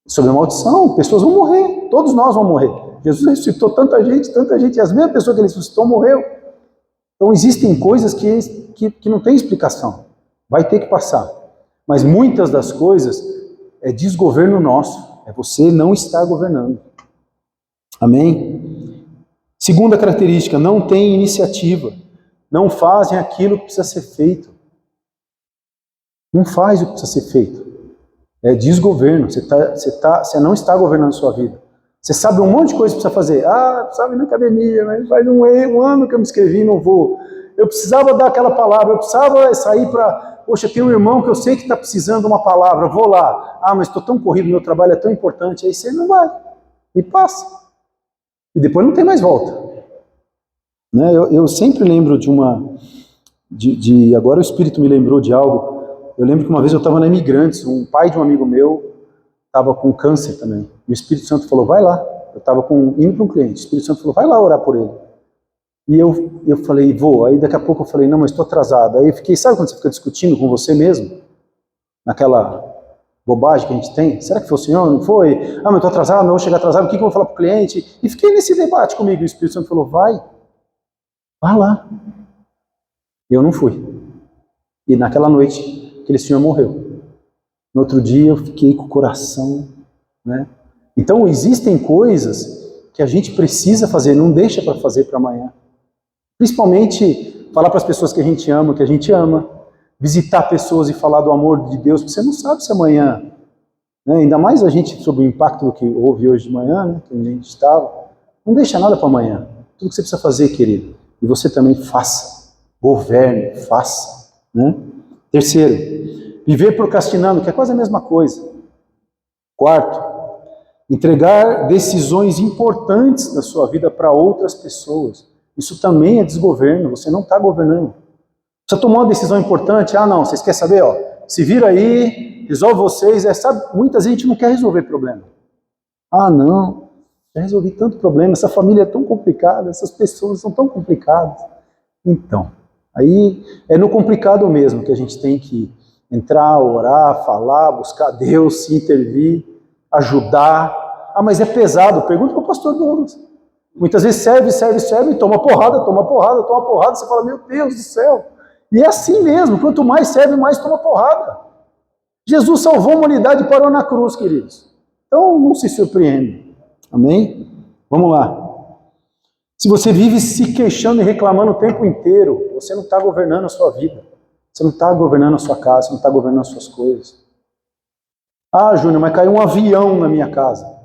sob a maldição, pessoas vão morrer, todos nós vamos morrer. Jesus ressuscitou tanta gente, e as mesmas pessoas que ele ressuscitou morreu. Então existem coisas que não tem explicação. Vai ter que passar. Mas muitas das coisas é desgoverno nosso, é você não estar governando. Amém? Segunda característica, não tem iniciativa. Não fazem aquilo que precisa ser feito. Não faz o que precisa ser feito. É desgoverno. Você não está governando a sua vida. Você sabe um monte de coisa que precisa fazer. Ah, precisava ir na academia, mas faz um ano que eu me inscrevi e não vou. Eu precisava dar aquela palavra, eu precisava sair para... Poxa, tem um irmão que eu sei que está precisando de uma palavra, vou lá. Ah, mas estou tão corrido, meu trabalho é tão importante. Aí você não vai. E passa. E depois não tem mais volta. Eu sempre lembro agora o Espírito me lembrou de algo. Eu lembro que uma vez eu estava na Imigrantes, um pai de um amigo meu estava com câncer também. E o Espírito Santo falou, vai lá. Eu estava indo para um cliente. O Espírito Santo falou, vai lá orar por ele. E eu falei, vou. Aí daqui a pouco eu falei, não, mas estou atrasado. Aí eu fiquei, sabe quando você fica discutindo com você mesmo? Naquela bobagem que a gente tem? Será que foi o senhor? Não foi? Ah, mas eu estou atrasado, não vou chegar atrasado, o que eu vou falar para o cliente? E fiquei nesse debate comigo. O Espírito Santo falou, vai lá. Eu não fui. E naquela noite, aquele senhor morreu. No outro dia eu fiquei com o coração, né? Então existem coisas que a gente precisa fazer, não deixa para fazer para amanhã. Principalmente falar para as pessoas que a gente ama, visitar pessoas e falar do amor de Deus, porque você não sabe se amanhã, né? Ainda mais a gente sobre o impacto do que houve hoje de manhã, né? Que a gente estava, não deixa nada para amanhã. Tudo que você precisa fazer, querido, e você também faça, governe, faça, né? Terceiro, viver procrastinando, que é quase a mesma coisa. Quarto, entregar decisões importantes da sua vida para outras pessoas. Isso também é desgoverno, você não está governando. Você tomou uma decisão importante, não, vocês querem saber, se vira aí, resolve vocês, sabe, muitas vezes a gente não quer resolver problema. Não, já resolvi tanto problema, essa família é tão complicada, essas pessoas são tão complicadas. Então, aí é no complicado mesmo que a gente tem que entrar, orar, falar, buscar Deus, se intervir, ajudar. Mas é pesado, pergunta para o pastor Douglas. Muitas vezes serve, e toma porrada, você fala, meu Deus do céu. E é assim mesmo, quanto mais serve, mais toma porrada. Jesus salvou a humanidade e parou na cruz, queridos. Então não se surpreenda. Amém? Vamos lá. Se você vive se queixando e reclamando o tempo inteiro, você não está governando a sua vida. Você não está governando a sua casa, você não está governando as suas coisas. Júnior, mas caiu um avião na minha casa.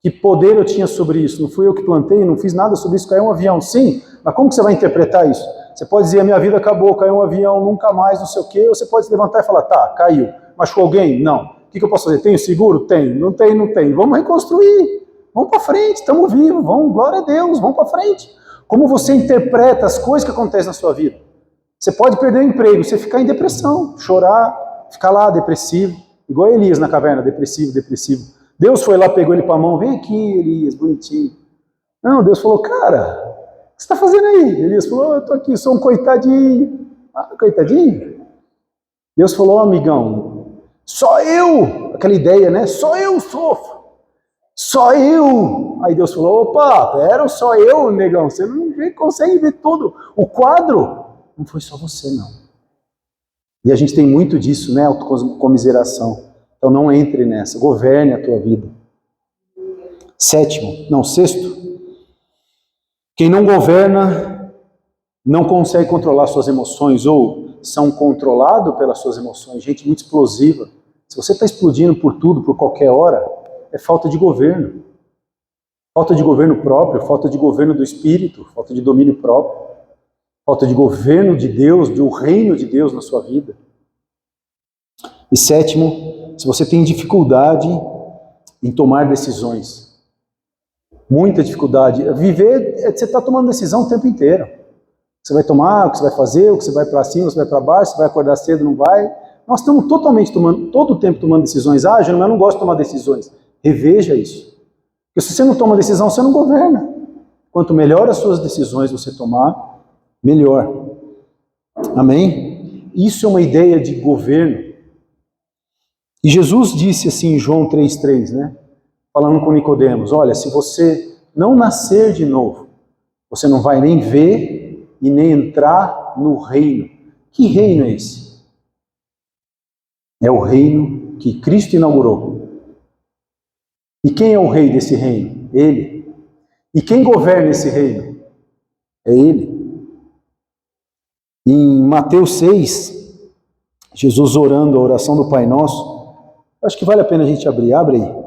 Que poder eu tinha sobre isso? Não fui eu que plantei, não fiz nada sobre isso, caiu um avião. Sim, mas como que você vai interpretar isso? Você pode dizer, a minha vida acabou, caiu um avião, nunca mais, não sei o quê. Ou você pode se levantar e falar, tá, caiu. Machucou alguém? Não. O que eu posso fazer? Tenho seguro? Tenho. Não tem. Vamos reconstruir. Vamos para frente, estamos vivos. Vamos, glória a Deus, vamos para frente. Como você interpreta as coisas que acontecem na sua vida? Você pode perder o emprego, você ficar em depressão, chorar, ficar lá depressivo, igual Elias na caverna, depressivo. Deus foi lá, pegou ele para a mão, vem aqui, Elias, bonitinho. Não, Deus falou, cara, o que você está fazendo aí? Elias falou, eu estou aqui, sou um coitadinho. Coitadinho? Deus falou, amigão, só eu, aquela ideia, né? Só eu sofro. Só eu. Aí Deus falou, opa, pera, só eu, negão, você não consegue ver tudo. O quadro não foi só você, não. E a gente tem muito disso, né? Autocomiseração. Então não entre nessa, governe a tua vida. Sexto, quem não governa não consegue controlar suas emoções ou são controlados pelas suas emoções. Gente muito explosiva. Se você está explodindo por tudo, por qualquer hora, é falta de governo. Falta de governo próprio, falta de governo do Espírito, falta de domínio próprio, falta de governo de Deus, do reino de Deus na sua vida. E sétimo, se você tem dificuldade em tomar decisões, muita dificuldade, viver, você está tomando decisão o tempo inteiro. Você vai tomar, o que você vai fazer, o que você vai para cima, o que você vai para baixo, você vai acordar cedo, não vai. Nós estamos totalmente todo o tempo tomando decisões. Júnior, mas eu não gosto de tomar decisões. Reveja isso. Porque se você não toma decisão, você não governa. Quanto melhor as suas decisões você tomar, melhor. Amém? Isso é uma ideia de governo. E Jesus disse assim em João 3,3, né? Falando com Nicodemos, olha, se você não nascer de novo, você não vai nem ver e nem entrar no reino. Que reino é esse? É o reino que Cristo inaugurou. E quem é o rei desse reino? Ele. E quem governa esse reino? É Ele. Em Mateus 6, Jesus orando a oração do Pai Nosso, acho que vale a pena a gente abrir. Abre aí.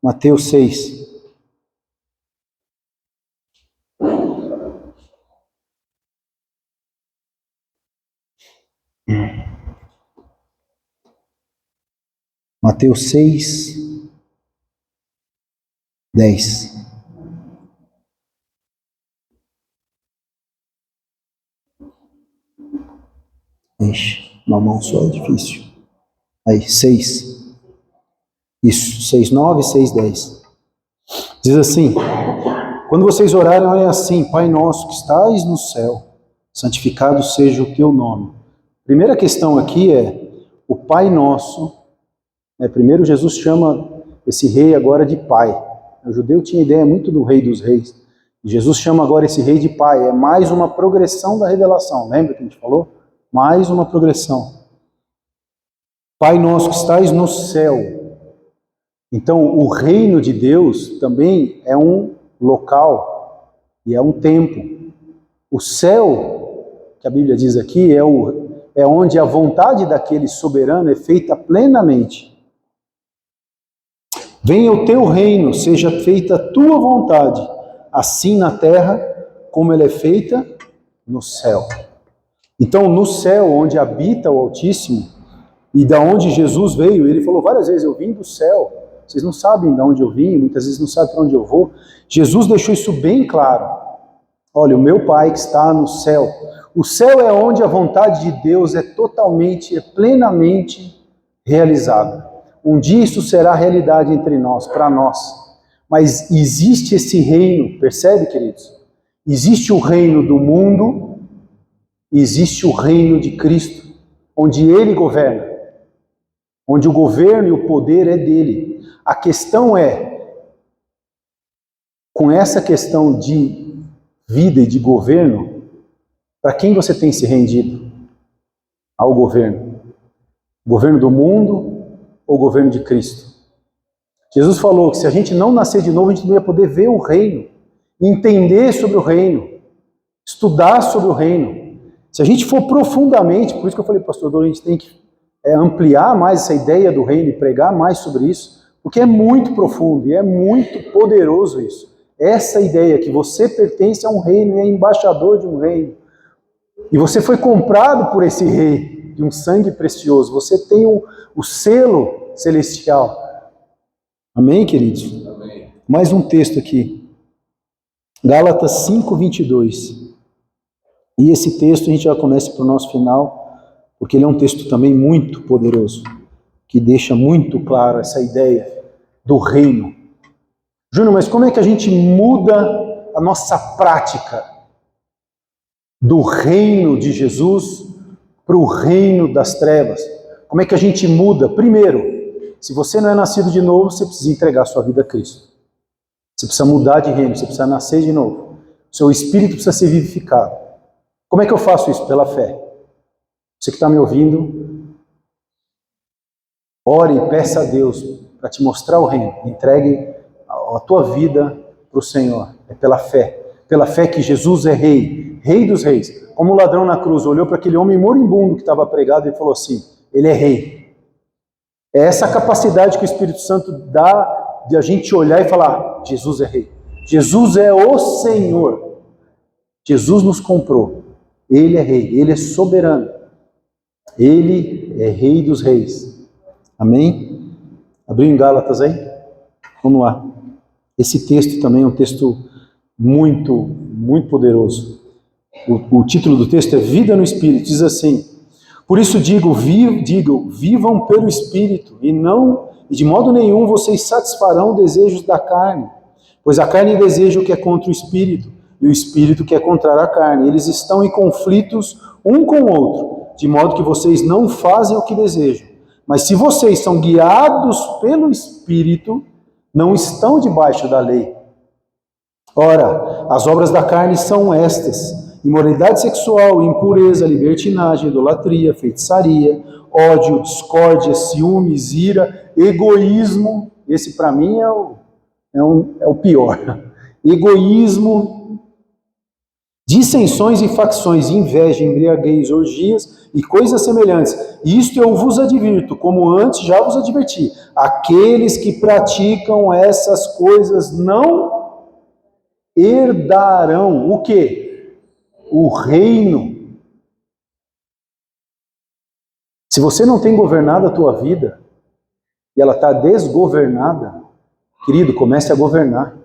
Mateus 6. Mateus 6, 10. Ixi, uma mão só é difícil. Aí, 6. Isso, 6, 9, 6, 10. Diz assim, Quando vocês orarem, olhem assim: Pai nosso que estais no céu, santificado seja o teu nome. Primeira questão aqui é o Pai Nosso. Primeiro Jesus chama esse rei agora de Pai. O judeu tinha ideia muito do Rei dos Reis. E Jesus chama agora esse rei de Pai. É mais uma progressão da revelação. Lembra que a gente falou? Mais uma progressão. Pai Nosso que estais no céu. Então o reino de Deus também é um local e é um tempo. O céu, que a Bíblia diz aqui, é onde a vontade daquele soberano é feita plenamente. Venha o teu reino, seja feita a tua vontade, assim na terra como ela é feita no céu. Então, no céu, onde habita o Altíssimo, e da onde Jesus veio, ele falou várias vezes: eu vim do céu. Vocês não sabem de onde eu vim, muitas vezes não sabem para onde eu vou. Jesus deixou isso bem claro. Olha, o meu Pai que está no céu. O céu é onde a vontade de Deus é totalmente, é plenamente realizada. Um dia isso será realidade entre nós, para nós. Mas existe esse reino, percebe, queridos? Existe o reino do mundo, existe o reino de Cristo, onde Ele governa, onde o governo e o poder é dele. A questão é, com essa questão de vida e de governo, para quem você tem se rendido? Ao governo? Governo do mundo ou governo de Cristo? Jesus falou que se a gente não nascer de novo, a gente não ia poder ver o reino, entender sobre o reino, estudar sobre o reino. Se a gente for profundamente, por isso que eu falei, pastor, a gente tem que ampliar mais essa ideia do reino e pregar mais sobre isso, porque é muito profundo e é muito poderoso isso. Essa ideia que você pertence a um reino e é embaixador de um reino. E você foi comprado por esse rei, de um sangue precioso. Você tem o selo celestial. Amém, queridos? Amém. Mais um texto aqui. Gálatas 5:22. E esse texto a gente já começa para o nosso final, porque ele é um texto também muito poderoso, que deixa muito claro essa ideia do reino. Júnior, mas como é que a gente muda a nossa prática do reino de Jesus para o reino das trevas? Como é que a gente muda? Primeiro, se você não é nascido de novo, você precisa entregar sua vida a Cristo. Você precisa mudar de reino, você precisa nascer de novo. O seu espírito precisa ser vivificado. Como é que eu faço isso? Pela fé. Você que está me ouvindo, ore e peça a Deus para te mostrar o reino. Entregue a tua vida para o Senhor. É pela fé. Pela fé que Jesus é rei, rei dos reis. Como o ladrão na cruz olhou para aquele homem moribundo que estava pregado e falou assim: ele é rei. É essa capacidade que o Espírito Santo dá de a gente olhar e falar: Jesus é rei. Jesus é o Senhor. Jesus nos comprou. Ele é rei, ele é soberano. Ele é rei dos reis. Amém? Abriu em Gálatas aí? Vamos lá. Esse texto também é um texto muito, muito poderoso. O título do texto é Vida no Espírito. Diz assim: por isso digo, vivam pelo Espírito, e de modo nenhum vocês satisfarão desejos da carne, pois a carne deseja o que é contra o Espírito, e o Espírito que é contra a carne. Eles estão em conflitos um com o outro, de modo que vocês não fazem o que desejam. Mas se vocês são guiados pelo Espírito, não estão debaixo da lei. Ora, as obras da carne são estas: imoralidade sexual, impureza, libertinagem, idolatria, feitiçaria, ódio, discórdia, ciúmes, ira, egoísmo. Esse para mim é o pior. Egoísmo, dissensões e facções, inveja, embriaguez, orgias e coisas semelhantes. Isto eu vos advirto, como antes já vos adverti. Aqueles que praticam essas coisas não herdarão o quê? O reino. Se você não tem governado a tua vida e ela está desgovernada, querido, comece a governar.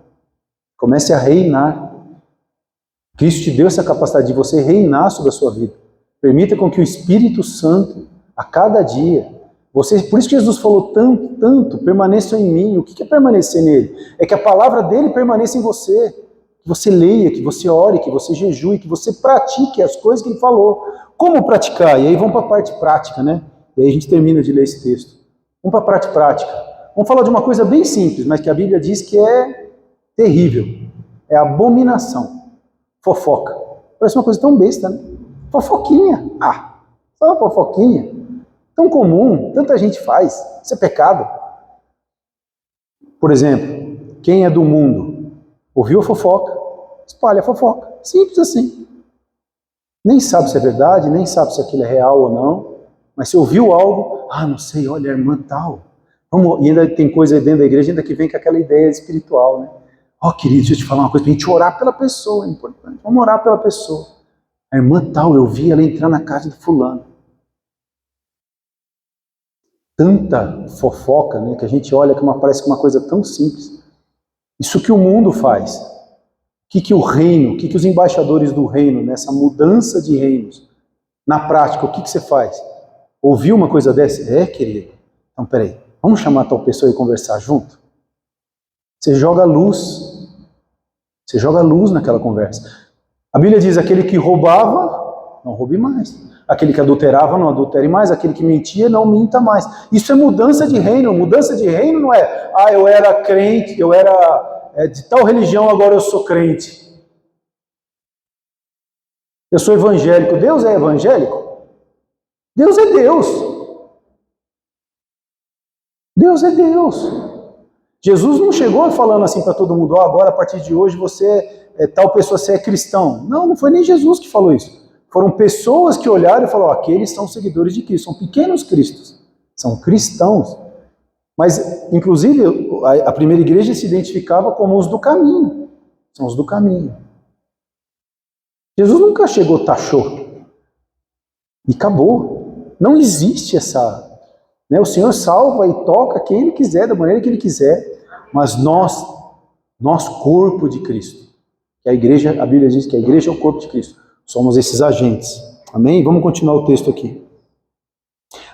Comece a reinar. Cristo te deu essa capacidade de você reinar sobre a sua vida. Permita com que o Espírito Santo, a cada dia, por isso que Jesus falou tanto, permaneçam em mim. O que é permanecer nele? É que a palavra dele permaneça em você. que você leia, que você ore, que você jejue, que você pratique as coisas que ele falou. Como praticar? E aí vamos para a parte prática, né? E aí a gente termina de ler esse texto. Vamos para a parte prática. Vamos falar de uma coisa bem simples, mas que a Bíblia diz que é terrível. É abominação. Fofoca. Parece uma coisa tão besta, né? Fofoquinha. Ah, só uma fofoquinha. Tão comum, tanta gente faz. Isso é pecado. Por exemplo, quem é do mundo ouviu a fofoca, espalha a fofoca. Simples assim. Nem sabe se é verdade, nem sabe se aquilo é real ou não, mas se ouviu algo, não sei, olha, a irmã tal. Vamos, e ainda tem coisa dentro da igreja ainda que vem com aquela ideia espiritual, né? Querido, deixa eu te falar uma coisa, pra gente orar pela pessoa, é importante. Vamos orar pela pessoa. A irmã tal, eu vi ela entrar na casa do fulano. Tanta fofoca, né, que a gente olha que parece uma coisa tão simples. Isso que o mundo faz. O que o reino, o que os embaixadores do reino, nessa mudança de reinos, na prática, o que você faz? Ouviu uma coisa dessa? Querido? Então, peraí, vamos chamar tal pessoa e conversar junto? Você joga luz. Você joga luz naquela conversa. A Bíblia diz, aquele que roubava, não roube mais. Aquele que adulterava, não adultere mais. Aquele que mentia, não minta mais. Isso é mudança de reino. Mudança de reino não é, eu era crente, eu era de tal religião, agora eu sou crente. Eu sou evangélico. Deus é evangélico? Deus é Deus. Deus é Deus. Jesus não chegou falando assim para todo mundo, agora a partir de hoje você tal pessoa, você é cristão. Não foi nem Jesus que falou isso. Foram pessoas que olharam e falaram, aqueles são seguidores de Cristo, são pequenos cristos, são cristãos. Mas, inclusive, a primeira igreja se identificava como os do caminho. São os do caminho. Jesus nunca chegou, taxou. E acabou. Não existe essa... O Senhor salva e toca quem Ele quiser, da maneira que Ele quiser. Mas nós corpo de Cristo, que a igreja, a Bíblia diz que a igreja é o corpo de Cristo. Somos esses agentes. Amém? Vamos continuar o texto aqui.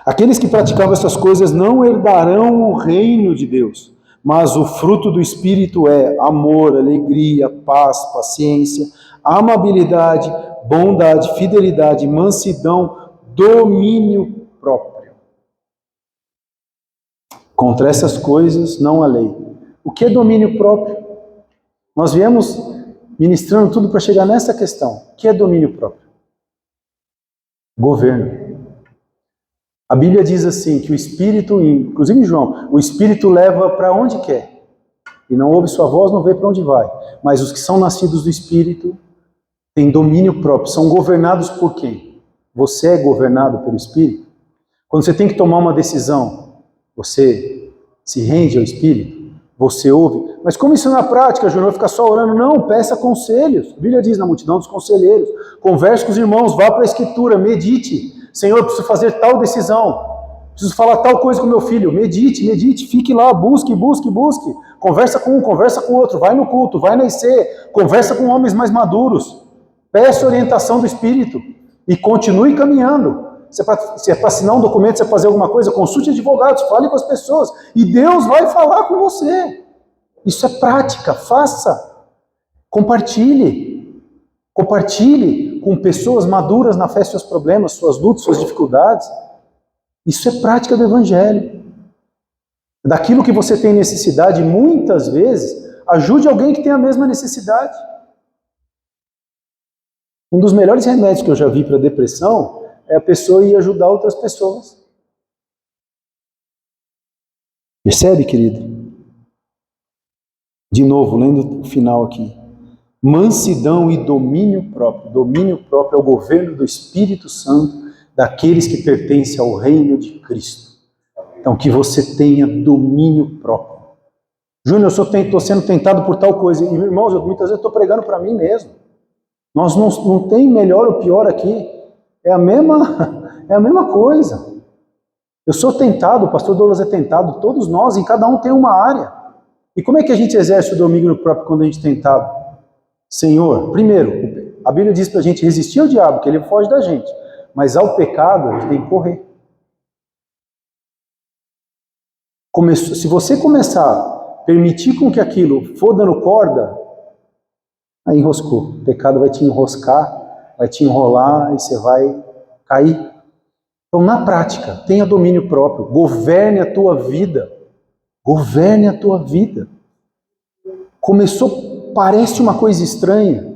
Aqueles que praticavam essas coisas não herdarão o reino de Deus, mas o fruto do Espírito é amor, alegria, paz, paciência, amabilidade, bondade, fidelidade, mansidão, domínio próprio. Contra essas coisas não há lei. O que é domínio próprio? Nós viemos ministrando tudo para chegar nessa questão. O que é domínio próprio? Governo. A Bíblia diz assim, que o Espírito, inclusive em João, o Espírito leva para onde quer. E não ouve sua voz, não vê para onde vai. Mas os que são nascidos do Espírito têm domínio próprio. São governados por quem? Você é governado pelo Espírito? Quando você tem que tomar uma decisão, você se rende ao Espírito? Você ouve? Mas como isso na prática, Júnior? Fica só orando? Não, peça conselhos. A Bíblia diz, na multidão dos conselheiros. Converse com os irmãos, vá para a Escritura, medite. Senhor, eu preciso fazer tal decisão. Preciso falar tal coisa com meu filho. Medite, fique lá, busque. Conversa com um, conversa com outro. Vai no culto, vai na IC. Conversa com homens mais maduros. Peça orientação do Espírito. E continue caminhando. Se é para assinar um documento, se é para fazer alguma coisa, consulte advogados, fale com as pessoas. E Deus vai falar com você. Isso é prática, faça. Compartilhe com pessoas maduras na fé seus problemas, suas lutas, suas dificuldades. Isso é prática do Evangelho. Daquilo que você tem necessidade, muitas vezes, ajude alguém que tem a mesma necessidade. Um dos melhores remédios que eu já vi para a depressão é a pessoa ir ajudar outras pessoas. Percebe, querido? De novo, lendo o final aqui. Mansidão e domínio próprio. Domínio próprio é o governo do Espírito Santo daqueles que pertencem ao reino de Cristo. Então, que você tenha domínio próprio. Júnior, eu estou sendo tentado por tal coisa. E, irmãos, muitas vezes estou pregando para mim mesmo. Nós não tem melhor ou pior aqui. É a mesma coisa. Eu sou tentado, o pastor Douglas é tentado, todos nós, em cada um tem uma área. E como é que a gente exerce o domínio próprio quando a gente é tentado? Senhor, primeiro, a Bíblia diz para a gente resistir ao diabo, que ele foge da gente. Mas ao pecado, a gente tem que correr. Se você começar a permitir com que aquilo for dando corda, Aí enroscou. O pecado vai te enroscar, vai te enrolar e você vai cair. Então, na prática, tenha domínio próprio. Governe a tua vida. Governe a tua vida. Começou, parece uma coisa estranha.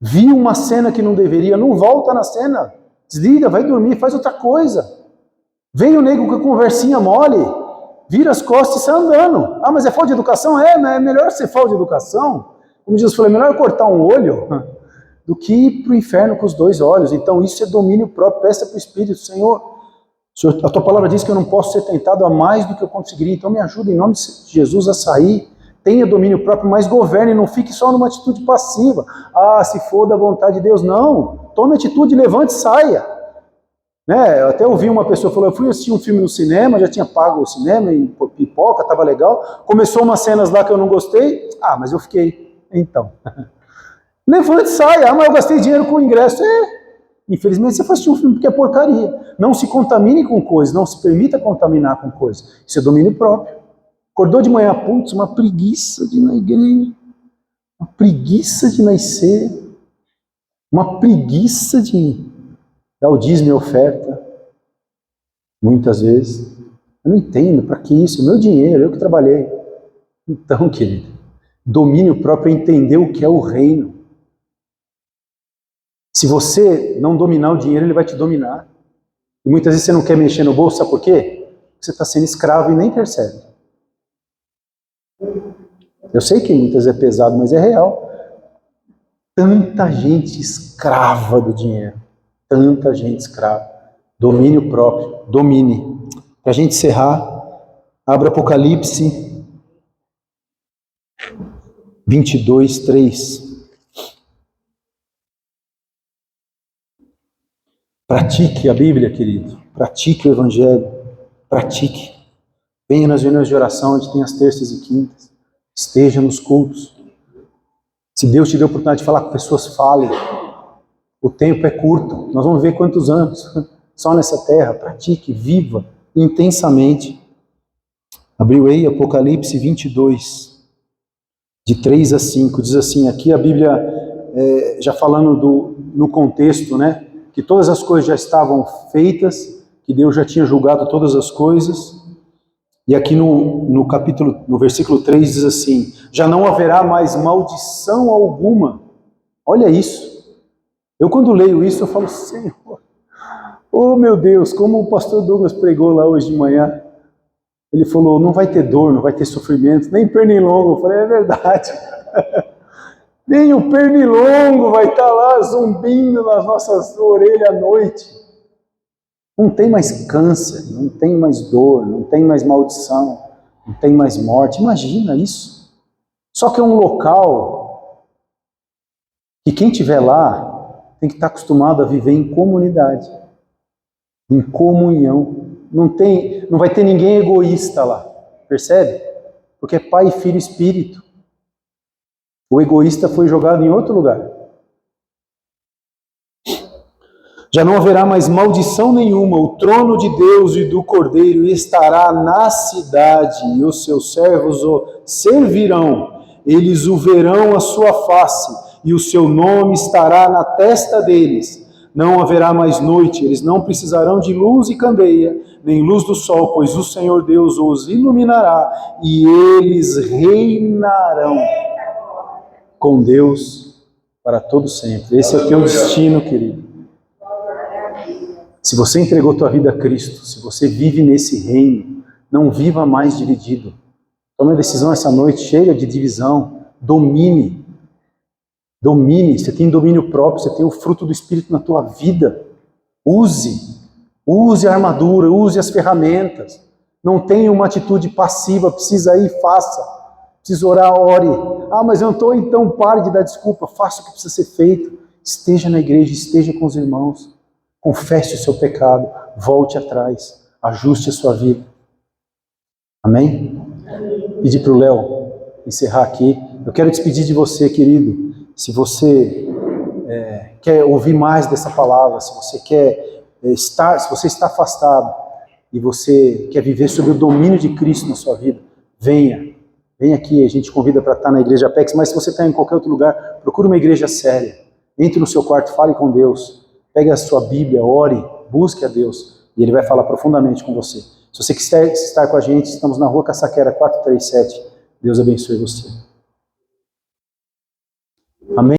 Viu uma cena que não deveria, não volta na cena. Desliga, vai dormir, faz outra coisa. Vem o nego com a conversinha mole, vira as costas e sai andando. Ah, mas é falta de educação? É, mas é melhor ser falta de educação. Como Jesus falou, é melhor cortar um olho do que ir para o inferno com os dois olhos. Então isso é domínio próprio. Peça para o Espírito, Senhor, a tua palavra diz que eu não posso ser tentado a mais do que eu conseguiria. Então me ajuda em nome de Jesus a sair. Tenha domínio próprio, mas governe, não fique só numa atitude passiva. Ah, se for da vontade de Deus. Não, tome atitude, levante e saia. Né? Eu até ouvi uma pessoa falou, eu fui assistir um filme no cinema, já tinha pago o cinema e pipoca, estava legal. Começou umas cenas lá que eu não gostei. Ah, mas eu fiquei. Então. Levante e saia. Ah, mas eu gastei dinheiro com o ingresso. Infelizmente você foi assistir um filme porque é porcaria. Não se contamine com coisas, não se permita contaminar com coisas. Isso é domínio próprio. Acordou de manhã, putz, uma preguiça de ir na igreja, uma preguiça de nascer, uma preguiça de dar o dízimo e a oferta. Muitas vezes. Eu não entendo, para que isso? É meu dinheiro, eu que trabalhei. Então, querido, domínio próprio é entender o que é o reino. Se você não dominar o dinheiro, ele vai te dominar. E muitas vezes você não quer mexer no bolso, sabe por quê? Você está sendo escravo e nem percebe. Eu sei que muitas vezes é pesado, mas é real. Tanta gente escrava do dinheiro. Tanta gente escrava. Domínio próprio. Domine. Para a gente encerrar, abra Apocalipse 22, 3. Pratique a Bíblia, querido. Pratique o Evangelho. Pratique. Venha nas reuniões de oração, onde tem as terças e quintas. Esteja nos cultos. Se Deus te deu a oportunidade de falar com pessoas, fale. O tempo é curto. Nós vamos ver quantos anos. Só nessa terra. Pratique, viva intensamente. Abriu aí Apocalipse 22, de 3 a 5. Diz assim, aqui a Bíblia, já falando no contexto, né? Que todas as coisas já estavam feitas, que Deus já tinha julgado todas as coisas. E aqui no versículo 3 diz assim, já não haverá mais maldição alguma. Olha isso. Eu quando leio isso, eu falo, Senhor, oh meu Deus, como o pastor Douglas pregou lá hoje de manhã. Ele falou, não vai ter dor, não vai ter sofrimento, nem pernilongo. Eu falei, é verdade. Nem o pernilongo vai estar lá zumbindo nas nossas orelhas à noite. Não tem mais câncer, não tem mais dor, não tem mais maldição, não tem mais morte. Imagina isso. Só que é um local que quem estiver lá tem que estar acostumado a viver em comunidade, em comunhão. Não vai ter ninguém egoísta lá, percebe? Porque é Pai, Filho e Espírito. O egoísta foi jogado em outro lugar. Já não haverá mais maldição nenhuma, o trono de Deus e do Cordeiro estará na cidade, e os seus servos o servirão, eles o verão a sua face, e o seu nome estará na testa deles. Não haverá mais noite, eles não precisarão de luz e candeia, nem luz do sol, pois o Senhor Deus os iluminará, e eles reinarão com Deus para todo sempre. Esse é o teu destino, querido. Se você entregou tua vida a Cristo, se você vive nesse reino, não viva mais dividido. Tome a decisão essa noite, chega de divisão, domine. Domine, você tem domínio próprio, você tem o fruto do Espírito na tua vida. Use a armadura, use as ferramentas. Não tenha uma atitude passiva, precisa ir, faça. Precisa orar, ore. Ah, mas eu não estou, então pare de dar desculpa, faça o que precisa ser feito. Esteja na igreja, esteja com os irmãos. Confesse o seu pecado, volte atrás, ajuste a sua vida. Amém? Pedir para o Léo encerrar aqui. Eu quero despedir de você, querido. Se você quer ouvir mais dessa palavra, se você quer se você está afastado e você quer viver sob o domínio de Cristo na sua vida, venha. vem aqui, a gente convida para estar na igreja Apex, mas se você está em qualquer outro lugar, procure uma igreja séria. Entre no seu quarto, fale com Deus, pegue a sua Bíblia, ore, busque a Deus, e Ele vai falar profundamente com você. Se você quiser estar com a gente, estamos na Rua Caçaquera 437. Deus abençoe você. Amém.